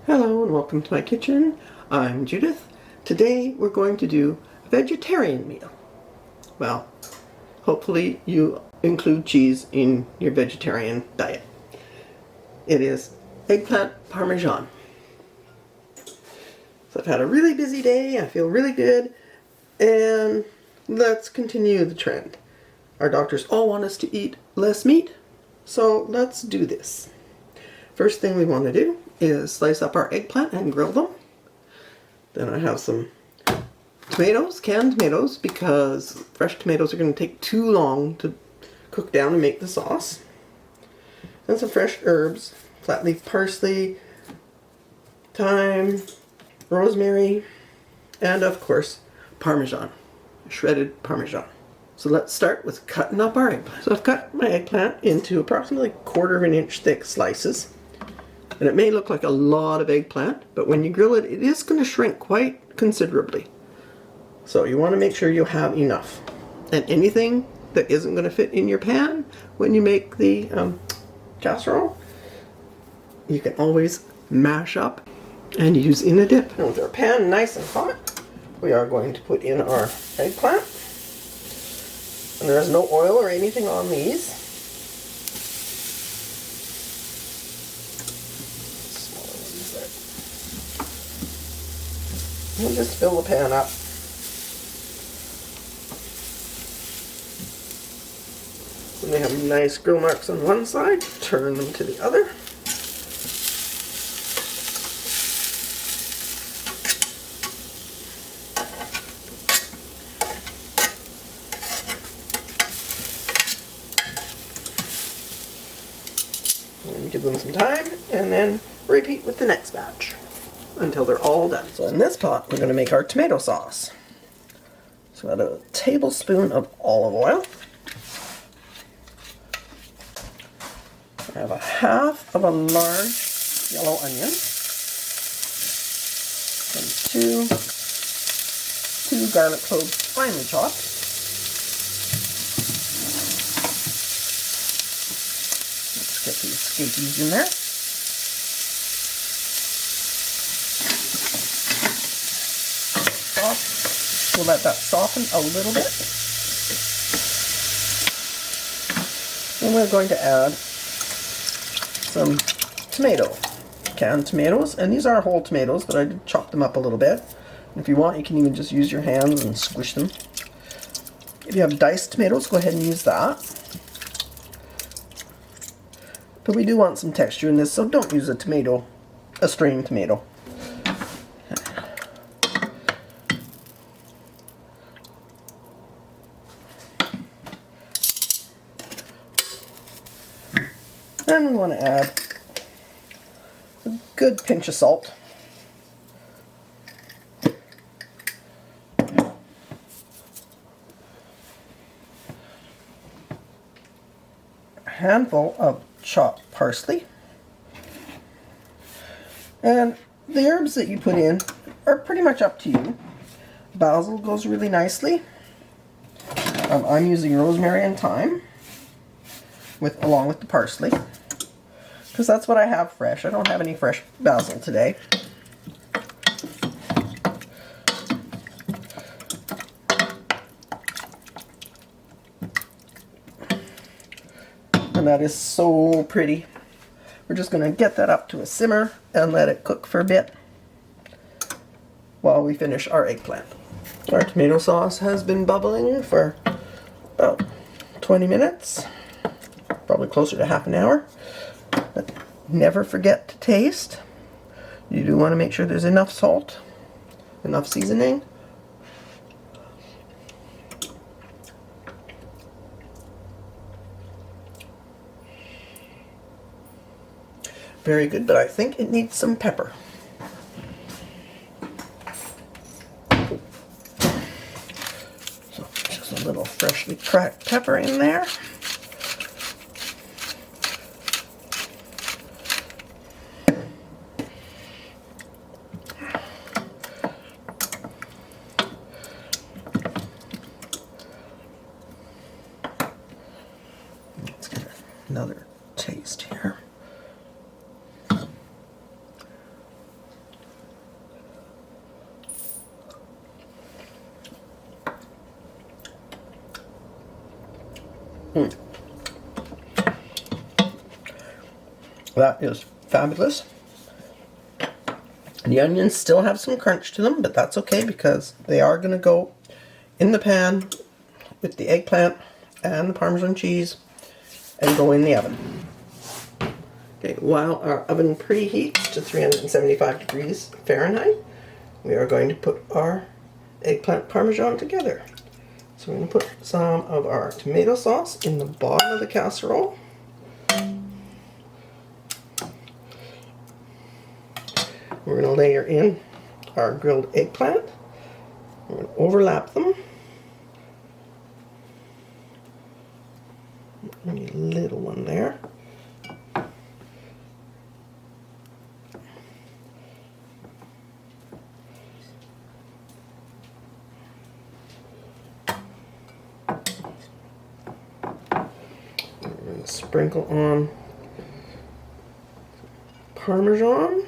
Hello and welcome to my kitchen. I'm Judith. Today we're going to do a vegetarian meal. Well, hopefully you include cheese in your vegetarian diet. It is eggplant parmesan. So I've had a really busy day, I feel really good, and let's continue the trend. Our doctors all want us to eat less meat, so let's do this. First thing we want to do is slice up our eggplant and grill them. Then I have some tomatoes, canned tomatoes, because fresh tomatoes are going to take too long to cook down and make the sauce. And some fresh herbs, flat leaf parsley, thyme, rosemary, and of course parmesan, shredded parmesan. So let's start with cutting up our eggplant. So I've cut my eggplant into approximately 1/4 of an inch thick slices. And it may look like a lot of eggplant, but when you grill it, it is going to shrink quite considerably. So you want to make sure you have enough. And anything that isn't going to fit in your pan when you make the casserole, you can always mash up and use in a dip. And with our pan nice and hot, we are going to put in our eggplant. And there is no oil or anything on these. We'll just fill the pan up. When they have nice grill marks on one side, turn them to the other. And give them some time, and then repeat with the next batch until they're all done. So in this pot, we're going to make our tomato sauce. So add a tablespoon of olive oil. I have a half of a large yellow onion. And two garlic cloves finely chopped. Let's get these escapees in there. We'll let that soften a little bit. And we're going to add some canned tomatoes. And these are whole tomatoes, but I did chop them up a little bit. And if you want, you can even just use your hands and squish them. If you have diced tomatoes, go ahead and use that. But we do want some texture in this, so don't use a strained tomato. And we want to add a good pinch of salt. A handful of chopped parsley. And the herbs that you put in are pretty much up to you. Basil goes really nicely. I'm using rosemary and thyme along with the parsley, because that's what I have fresh. I don't have any fresh basil today. And that is so pretty. We're just going to get that up to a simmer and let it cook for a bit while we finish our eggplant. Our tomato sauce has been bubbling for about 20 minutes, probably closer to half an hour. But never forget to taste. You do want to make sure there's enough salt, enough seasoning. Very good, but I think it needs some pepper. So just a little freshly cracked pepper in there. Let's get another taste here. That is fabulous. The onions still have some crunch to them, but that's okay because they are going to go in the pan with the eggplant and the Parmesan cheese and go in the oven. Okay, while our oven preheats to 375 degrees Fahrenheit, we are going to put our eggplant Parmesan together. So we're going to put some of our tomato sauce in the bottom of the casserole. We're going to layer in our grilled eggplant. We're going to overlap them. Maybe a little one there. We're going to sprinkle on Parmesan.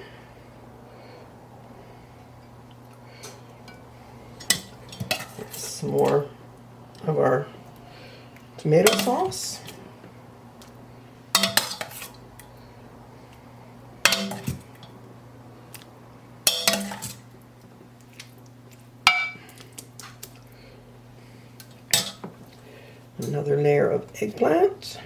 Some more of our tomato sauce. Another layer of eggplant.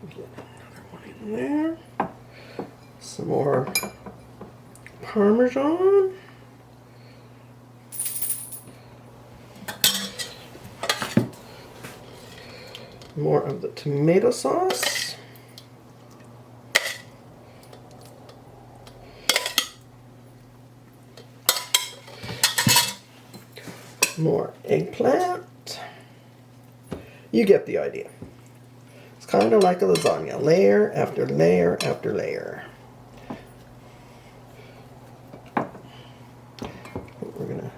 Get another one in there. Some more Parmesan. More of the tomato sauce. More eggplant. You get the idea. It's kind of like a lasagna, layer after layer after layer. We're going to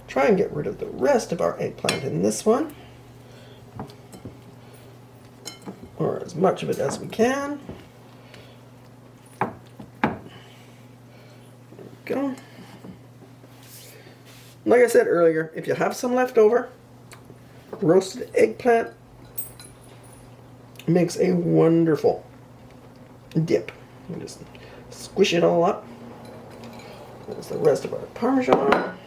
try and get rid of the rest of our eggplant in this one, or as much of it as we can. There we go. Like I said earlier, if you have some left over, roasted eggplant makes a wonderful dip. You just squish it all up. There's the rest of our Parmesan.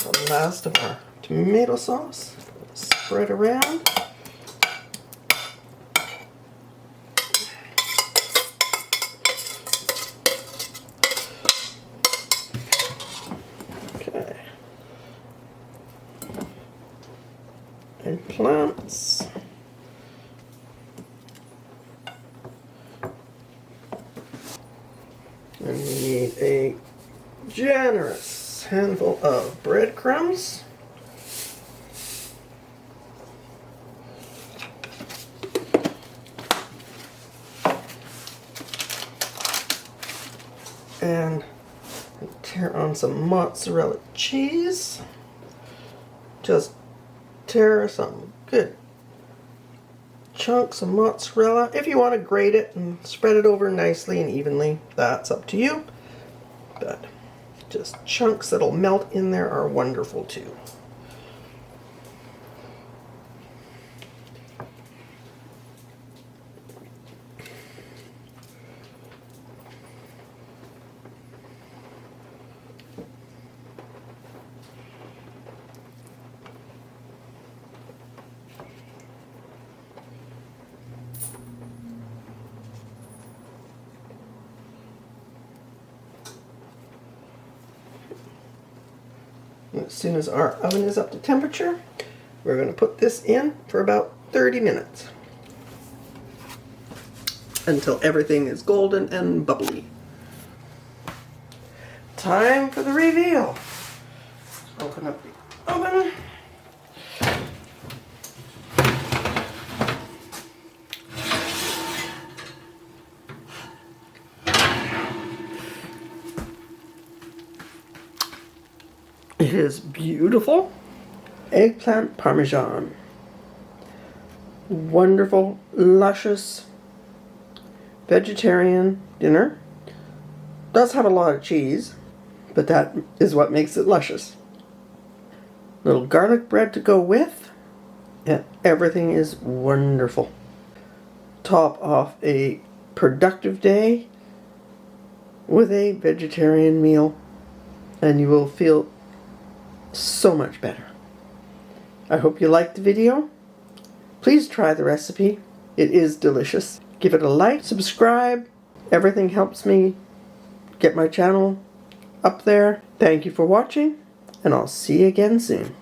The last of our tomato sauce. Spread around. Okay. Eggplants. And we need a generous handful of breadcrumbs. And tear on some mozzarella cheese. Just tear some good chunks of mozzarella. If you want to grate it and spread it over nicely and evenly, that's up to you. But just chunks that'll melt in there are wonderful too. As soon as our oven is up to temperature, we're going to put this in for about 30 minutes until everything is golden and bubbly. Time for the reveal. Open up the oven. It is beautiful. Eggplant Parmesan. Wonderful, luscious vegetarian dinner. Does have a lot of cheese, but that is what makes it luscious. Little garlic bread to go with, and everything is wonderful. Top off a productive day with a vegetarian meal, and you will feel so much better. I hope you liked the video. Please try the recipe. It is delicious. Give it a like, subscribe. Everything helps me get my channel up there. Thank you for watching, and I'll see you again soon.